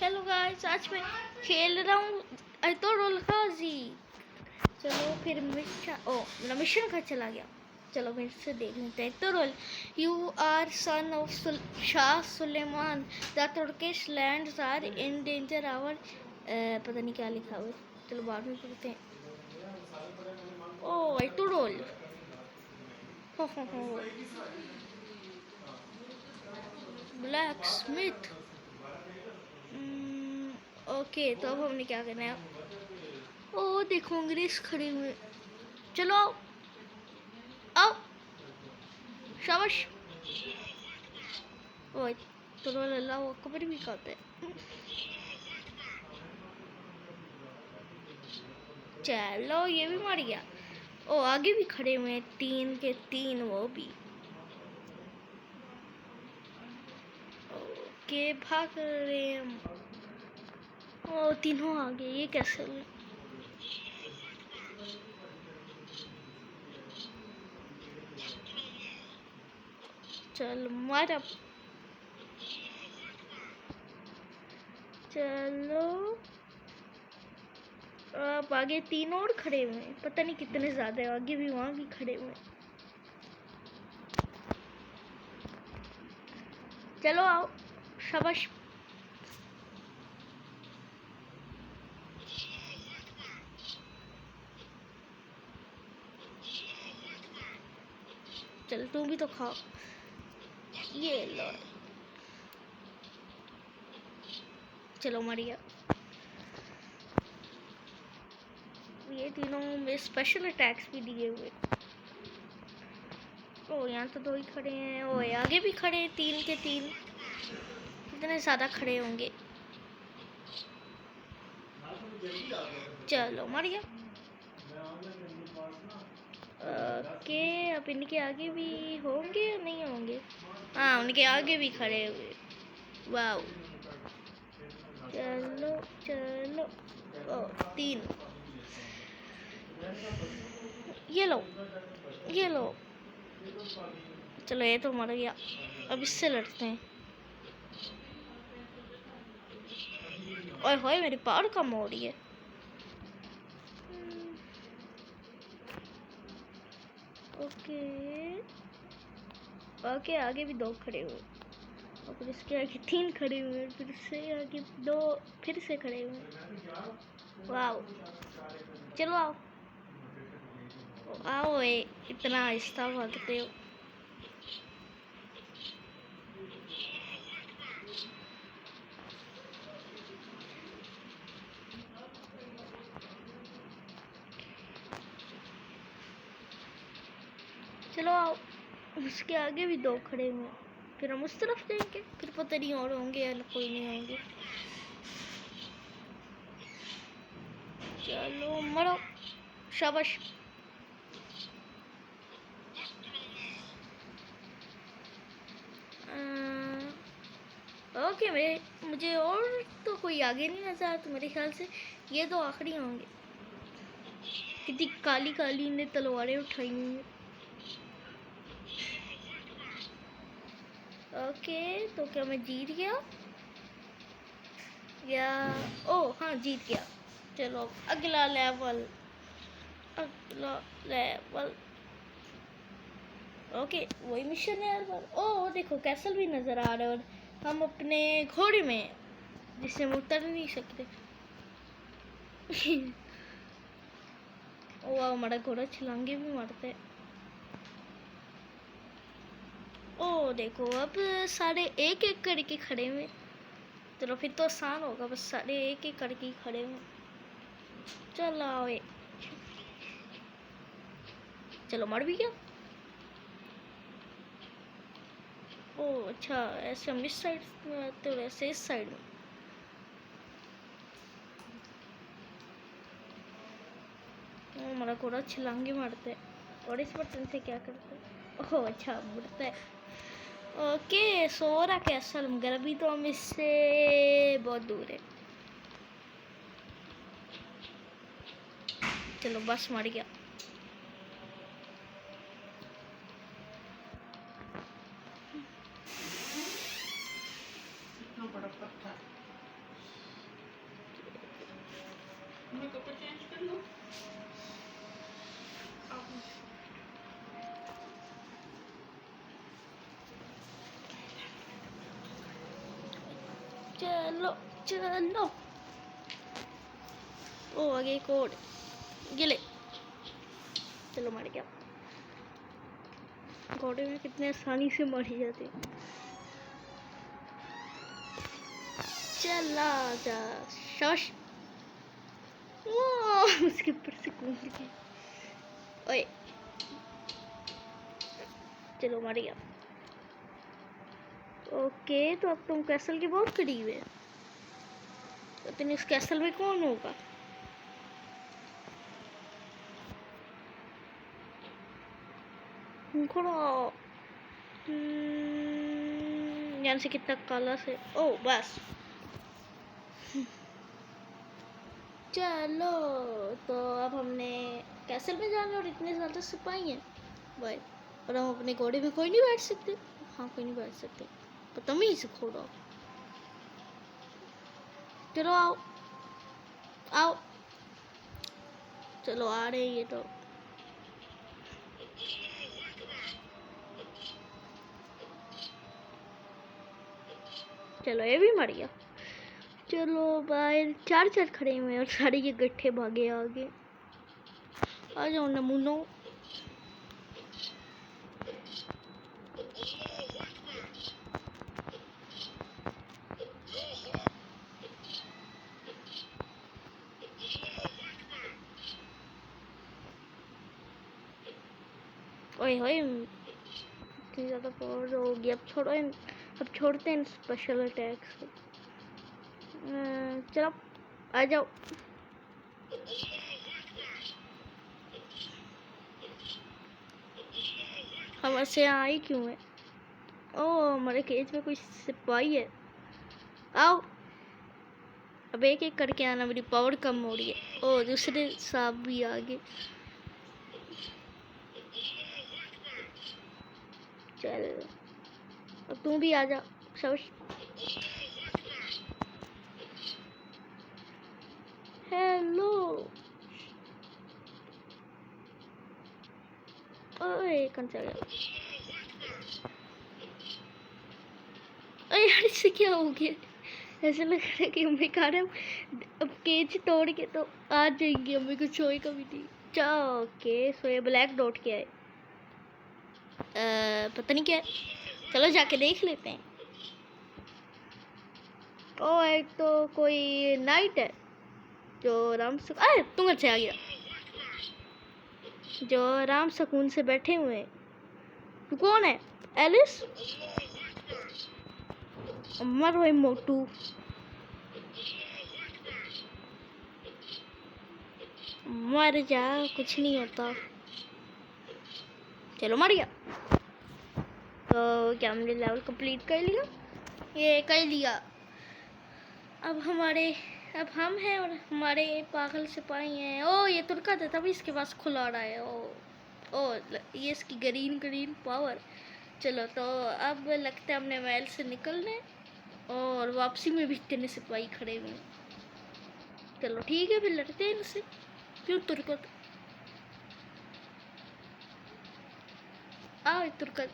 Hello guys, आज मैं खेल रहा हूँ तो रोल खाजी। चलो फिर मेरा मिशन का चला गया। चलो फिर से देख लेते हैं। तो role you are son of Shah Suleman, the Turkish lands are in danger hour. पता नहीं क्या लिखा हुआ है, चलो बाद में पढ़ते हैं। ओ तो रोल ब्लैक स्मिथ। ओके, तो अब हमने क्या करना है? ओ देखो अंग्रेज खड़े हुए। चलो आओ आओ, शाबाश। ओए तो अल्लाह अकबर भी कहते हैं। चलो ये भी मर गया। ओ आगे भी खड़े हुए हैं, 3 के 3 वो भी। ओके भाग रहे हैं। ओ तीनों आ गए, ये कैसे हुआ? चल मार अब। चलो अब आगे 3 और खड़े हुए हैं, पता नहीं कितने ज्यादा है, आगे भी वहां भी खड़े हुए हैं। चलो आओ, शाबाश। चल तू भी तो खाओ, ये लो। चलो मर गया। ये तीनों में स्पेशल अटैक्स भी दिए हुए। ओ यहाँ तो 2 ही खड़े हैं। ओ आगे भी खड़े हैं, 3 के 3। कितने ज्यादा खड़े होंगे। चलो मर गया। ओके अब इनके आगे भी होंगे या नहीं होंगे? हाँ उनके आगे भी खड़े हुए। वाओ। चलो चलो। ओ 3। ये लो ये लो। चलो ये तो मर गया, अब इससे लड़ते हैं। ओए होए मेरी पावर कम हो रही है। ओके ओके आगे भी 2 खड़े हुए, और फिर इसके आगे 3 खड़े हुए, फिर से आगे 2 फिर से खड़े हुए। वाओ। चलो आओ आओ, इतना आहिस्ता भागते हो। चलो आओ, उसके आगे भी 2 खड़े हुए, फिर हम उस तरफ जाएंगे, फिर पता नहीं और होंगे या कोई नहीं होंगे। चलो मरो, शाबाश। ओके मुझे और तो कोई आगे नहीं नजर आता, तो मेरे ख्याल से ये 2 आखिरी होंगे। कितनी काली काली ने तलवारें उठाई हुई हैं। ओके तो क्या मैं जीत गया या? ओ हाँ जीत गया। चलो अगला लेवल, अगला लेवल। ओके वही मिशन है हर बार। ओ देखो कैसल भी नजर आ रहा है, और हम अपने घोड़े में, जिससे हम उतर नहीं सकते। ओ हमारा घोड़ा छलांगे भी मारते। ओ देखो अब सारे एक एक करके खड़े हुए। चलो फिर तो आसान होगा, बस सारे एक एक करके खड़े हुए। चलो आओ चलो मर भी गया। ओ अच्छा, ऐसे हम इस साइड में आते और ऐसे इस साइड में। हमारा घोड़ा छलांगे मारते है, और इस बटन से क्या करते हैं? ओह अच्छा मुड़ता है। ओके सोरा कैसल, मगर अभी तो हम इससे बहुत दूर है। चलो बस मर गया। मैं कपड़े चेंज कर लूं। चलो चलो, ओ आगे कोड गिले। चलो मर गया। घोड़े में कितने आसानी से मर ही जाते। चला जा शश। उसके ऊपर से कूद गई। ओए चलो मर गया। ओके तो अब तुम कैसल के बहुत करीब है। तो तुम इस कैसल में कौन होगा? घोड़ा यहाँ से कितना काला से। ओ बस चलो। तो अब हमने कैसल में जाना और इतने ज़्यादा सिपाही हैं भाई, और हम अपने घोड़े में कोई नहीं बैठ सकते। हाँ कोई नहीं बैठ सकते, बदतमीज घोड़ा। चलो आओ आओ। चलो आ रहे ये तो। चलो ये भी मर गया। चलो बाहर चार चार खड़े हुए हैं और सारे ये गट्ठे भागे आगे। आ जाओ नमूनो। ओए होए इतनी ज़्यादा पावर होगी। अब छोड़ो अब छोड़ते हैं स्पेशल अटैक्स। चलो आ जाओ। हम ऐसे आई क्यों है? ओ हमारे केज में कोई सिपाही है। आओ अब एक एक करके आना, मेरी पावर कम हो रही है। ओ दूसरे सांप भी आ गए। चल अब तू भी आ जा सब। हेलो ओए कौन सा गया? अरे यार इससे क्या हो गया? ऐसा लग रहा है कि हमें खा रहे हम। अब केज तोड़ के तो आ जाएंगे, हमें कुछ होएगा भी नहीं। चलो ओके सो ये ब्लैक डॉट क्या है? पता नहीं क्या है। चलो जाके देख लेते हैं। ओ एक तो कोई नाइट है जो आराम से तुम अच्छे आ गया, जो आराम सुकून से बैठे हुए हैं। तू कौन है? एलिस? मर हुए मोटू। मर जा कुछ नहीं होता। चलो मर गया। तो क्या हमने लेवल कंप्लीट कर लिया? ये कर लिया। अब हम हैं और हमारे पागल सिपाही हैं। ओ ये तुर्का था तभी इसके पास खुला रहा है। ओ ये इसकी ग्रीन पावर। चलो तो अब लगता है हमने महल से निकलने और वापसी में भी इतने सिपाही खड़े हुए हैं। चलो ठीक है फिर लड़ते हैं इनसे। क्यों तुर्का आ तुर्का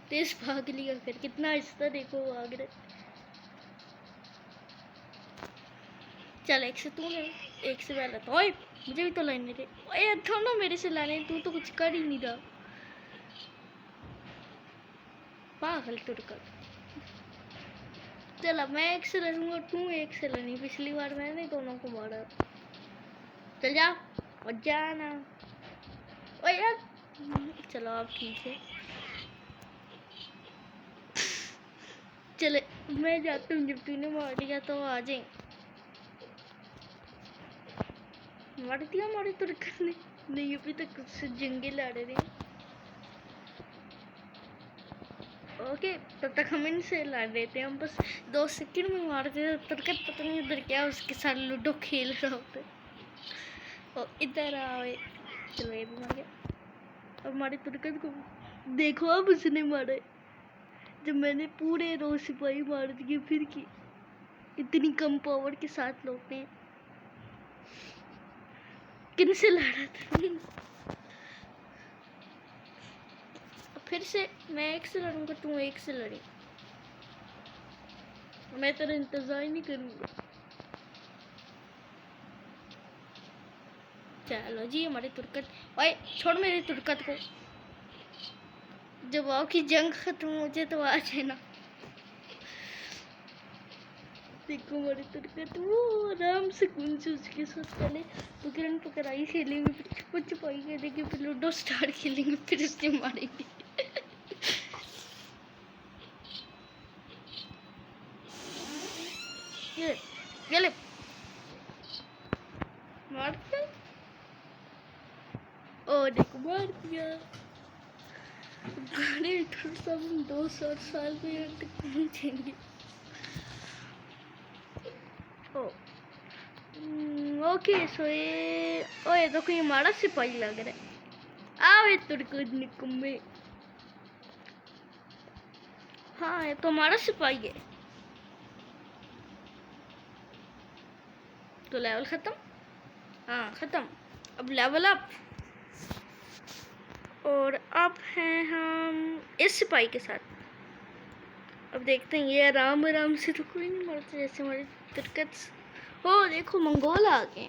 तेज भाग लिया। फिर कितना आहिस्ता देखो भाग रहे। चल एक से तू ले, एक से मैं लेता। ओए मुझे भी तो लाने दे। ओए थोड़ा मेरे से लाने, तू तो कुछ कर ही नहीं रहा। पागल तुर्का। चल अब मैं एक से लड़ूंगा, तू एक से लड़ी। पिछली बार मैंने दोनों को मारा। चल जा और जाना। ओए यार चलो अब ठीक है। चले मैं जाती हूँ, जब तूने मार दिया तो आ जाए। मार दिया हमारे तुर्का ने? नहीं अभी तक उससे जंगे लड़ रहे हैं। ओके तब तक हम इनसे लड़ रहे थे। हम बस 2 सेकंड में मार देते। तुर्का पता नहीं उधर क्या उसके साथ लूडो खेल रहा होता। और इधर आओ। चलो ये भी मार गया। अब हमारे तुर्का को देखो, अब उसने मारा। जब मैंने पूरे 2 सिपाही मार दिए फिर की इतनी कम पावर के साथ लोग ने। किनसे लड़ा था? फिर से मैं एक से लड़ूंगा, तू एक से लड़ी। मैं तेरा इंतजार ही नहीं करूंगा। चलो जी हमारे तुर्कत, ओए छोड़ मेरे तुर्कत को। जब आपकी जंग खत्म हो जाए तो आ जाना। देखो हमारे तुर्कत वो आराम से कुंज उसके साथ पहले पकड़न पकड़ाई खेलेंगे, फिर छुपन छुपाई खेलेंगे, फिर लूडो स्टार खेलेंगे, फिर उससे मारेंगे। ये ले मार दिया। ओ देखो मार दिया। अरे थोड़ा सा हम 200 साल में तक पहुंचेंगे। ओ ओके सो ये ओए तो कोई हमारा सिपाही लग रहा है। आवे तुर्क निकम्मे। हाँ ये तो हमारा सिपाही है। तो लेवल खत्म। हाँ खत्म। अब लेवल अप। और अब हैं हम इस सिपाही के साथ। अब देखते हैं ये आराम आराम से तो कोई नहीं मरता जैसे हमारे तुर्कत। ओ देखो मंगोल आ गए।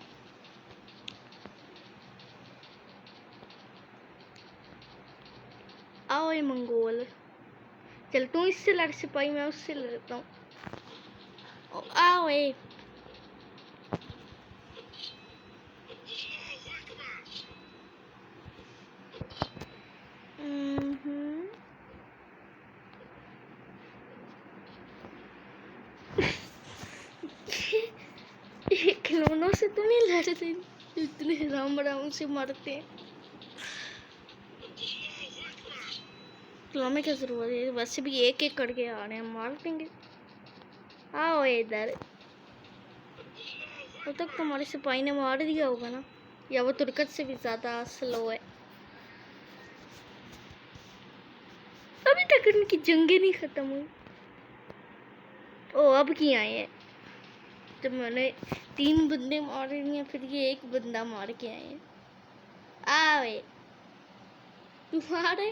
आओ ये मंगोल। चल तू इससे लड़ सिपाही, मैं उससे लड़ता हूँ। आओ ये खिलौनों से तो नहीं लड़ते, इतने राम राम से मारते हैं। खिलौने क्या जरूरत है, वैसे भी एक एक करके आ रहे हैं, मार देंगे। आओ इधर। अब तक तुम्हारे सिपाही ने मार दिया होगा ना, या वो तुर्कत से भी ज्यादा स्लो है। अभी तक उनकी जंगें नहीं खत्म हुई। ओ अब की आए हैं। जब मैंने 3 बंदे मारे नहीं, फिर ये एक बंदा मार के आए हैं। आवे तू मारे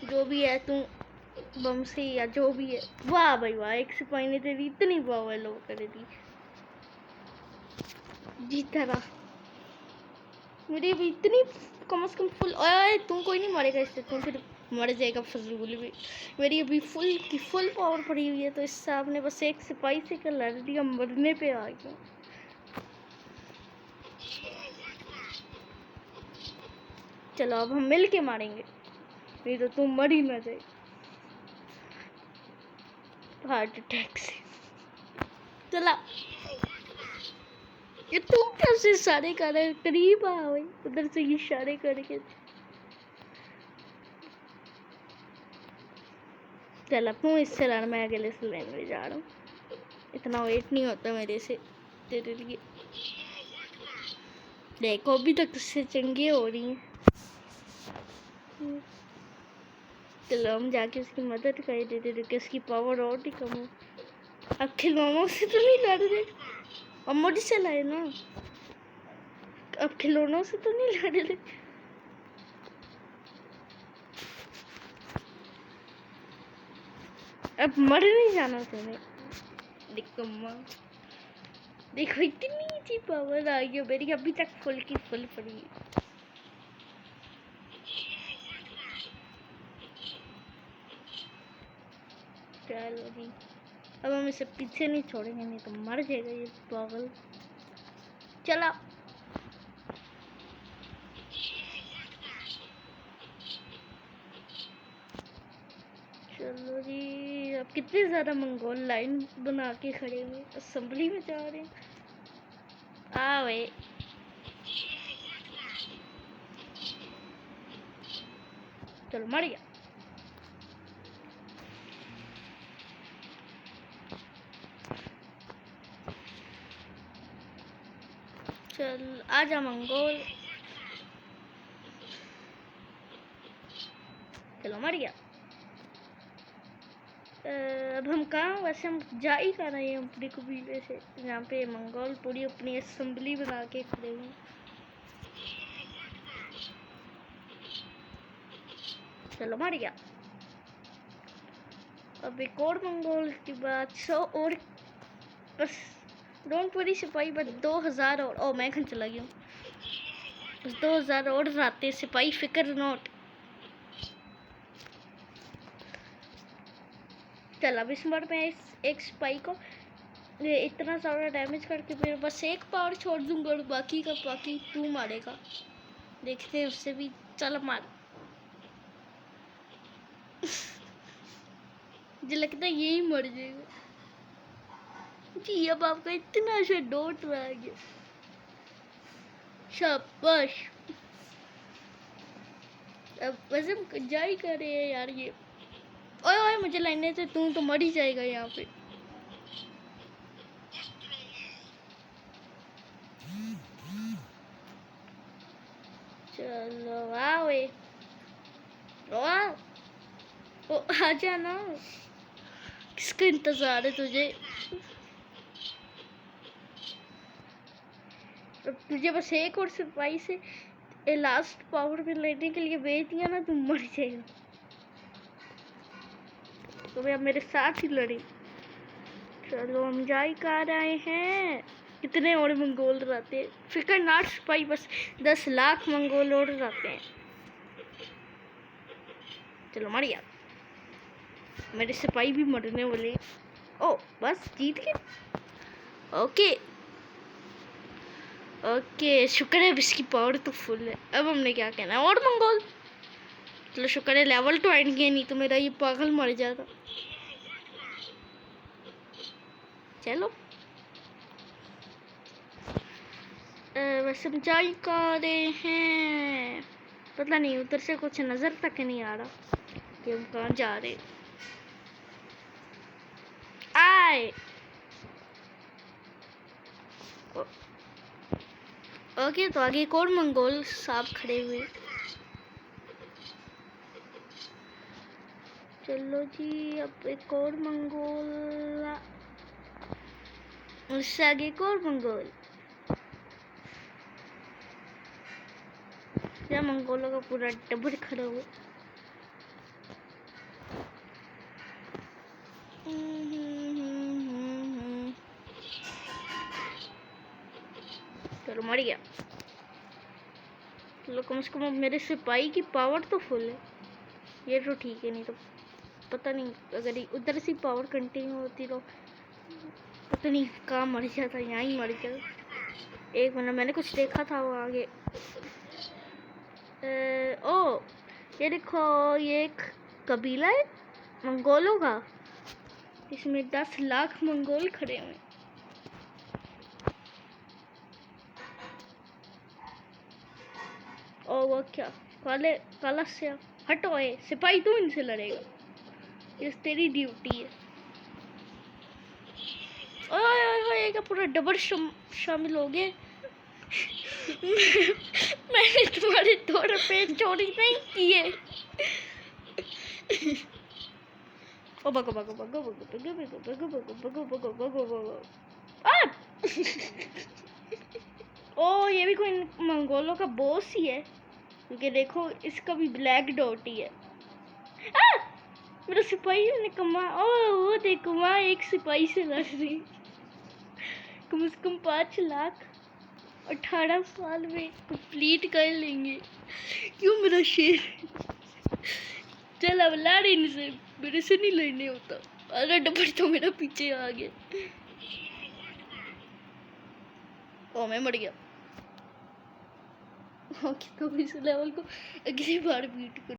जो भी है, तू बम से या जो भी है। वाह भाई वाह, एक सिपाही ने तेरी इतनी पावर लो कर दी। जीता रहा मेरी भी इतनी कम से कम फुल। ओए तू कोई नहीं मारेगा इससे, तू फिर मर जाएगा फजूल भी। मेरी अभी फुल की फुल पावर पड़ी हुई है, तो इस साहब ने बस एक सिपाही से कर लड़ दिया, मरने पे आ गया। चलो अब हम मिल के मारेंगे, नहीं तो तू मर ही ना जाए हार्ट अटैक से। चला ये तुम कैसे इशारे कर रहे, करीब आ भाई, उधर से इशारे करके। चल अब तू इससे लड़, मैं अगले से लेने जा रहा हूँ। इतना वेट नहीं होता मेरे से तेरे लिए। देखो अभी तक उससे चंगी हो रही हैं। चलो हम जाके उसकी मदद कर देते थे कि उसकी पावर और ही कम हो। अब खिलौनों से तो नहीं लड़ रहे, अब मुझसे लड़े ना। अब खिलौनों से तो नहीं लड़ रहे। अब मर नहीं जाना तुम्हें। देखो माँ, देखो इतनी सी पावर आ गई मेरी, अभी तक फुल की फुल पड़ी है। चलो जी अब हम इसे पीछे नहीं छोड़ेंगे, नहीं तो मर जाएगा ये पागल। चला चलो जी, अब कितने ज़्यादा मंगोल लाइन बना के खड़े हुए असेंबली में जा रहे हैं। आवे चलो मर गया। चल आजा मंगोल। चलो मर गया। अब हम कहाँ, वैसे हम जा ही रहे हैं अपने कबीले से, जहाँ पे मंगोल पूरी अपनी असेंबली बना के खड़े हुए हैं। चलो मर गया। अब एक और मंगोल की बात। 100 और बस। डोंट वरी सिपाही, बस 2000 और। ओ मैं कहाँ चला गया। बस 2000 और आते सिपाही, फिक्र नॉट। चल अब इस बार मैं एक सिपाही को इतना सारा डैमेज करके फिर बस एक पावर छोड़ दूंगा और बाकी का बाकी तू मारेगा। देखते हैं उससे भी। चल मार। मुझे लगता है यही मर जाएगा जी। अब आपका इतना सा डोट रह गया। शाबाश। अब वैसे हम जा ही कर रहे हैं यार ये। ओए ओए मुझे लाने से तू तो मर ही जाएगा यहाँ पे। चलो आओ ओ आजा ना। किसका इंतजार है तुझे। अब तुझे बस एक और सिपाही से लास्ट पावर में लेने के लिए भेज दिया ना, तुम मर जाएगा। तो अब मेरे साथ ही लड़ी। चलो हम जा ही कहाँ रहे हैं। कितने और मंगोल रहते हैं। फिकर नाट सिपाही, बस 10 लाख मंगोल और रहते हैं। चलो मर गया। मेरे सिपाही भी मरने वाले। ओ बस जीत गए। ओके ओके शुक्र है इसकी पावर तो फुल है। अब हमने क्या कहना है, और मंगोल। चलो शुक्र है लेवल तो एंड गया, नहीं तो मेरा ये पागल मर जाता। चलो बस हम जा ही कहाँ रहे हैं। पता नहीं, उधर से कुछ नजर तक नहीं आ रहा कि हम कहाँ जा रहे। आए ओके तो आगे एक और मंगोल साहब खड़े हुए। चलो जी अब एक और मंगोल, उससे आगे एक और मंगोल। या मंगोलों का पूरा डबर खड़ा हुआ। चलो मर गया। चलो कम से कम अब मेरे सिपाही की पावर तो फुल है, ये तो ठीक है। नहीं तो पता नहीं अगर उधर से पावर कंटिन्यू होती तो पता नहीं कहाँ मर जाता, यहाँ ही मर जाता। एक मिनट, मैंने कुछ देखा था वो आगे। ओ ये देखो, ये एक कबीला है मंगोलों का, इसमें 10 लाख मंगोल खड़े हुए। और वो क्या काला से हटो, है सिपाही तू इनसे लड़ेगा, ये तेरी ड्यूटी है। ओए ओए ओए क्या पूरा डबल शामिल हो गए। मैंने तुम्हारे 2 रुपए चोरी नहीं किए। ओ बगो बगो बगो बगो बगो बगो बगो बगो बगो बगो बगो। ओ ये भी कोई मंगोलों का बॉस ही है, क्योंकि देखो इसका भी ब्लैक डॉट ही है। मेरा सिपाही ने कमा। ओ वो देखो वहाँ एक सिपाही से लड़ रही। कम से कम 5 लाख 18 साल में कंप्लीट कर लेंगे। क्यों मेरा शेर। चल अब लड़ इनसे, मेरे से नहीं लड़ने होता। अरे डबर तो मेरा पीछे आ गया। ओ मैं मर गया। ओके तो इस लेवल को अगली बार बीट कर।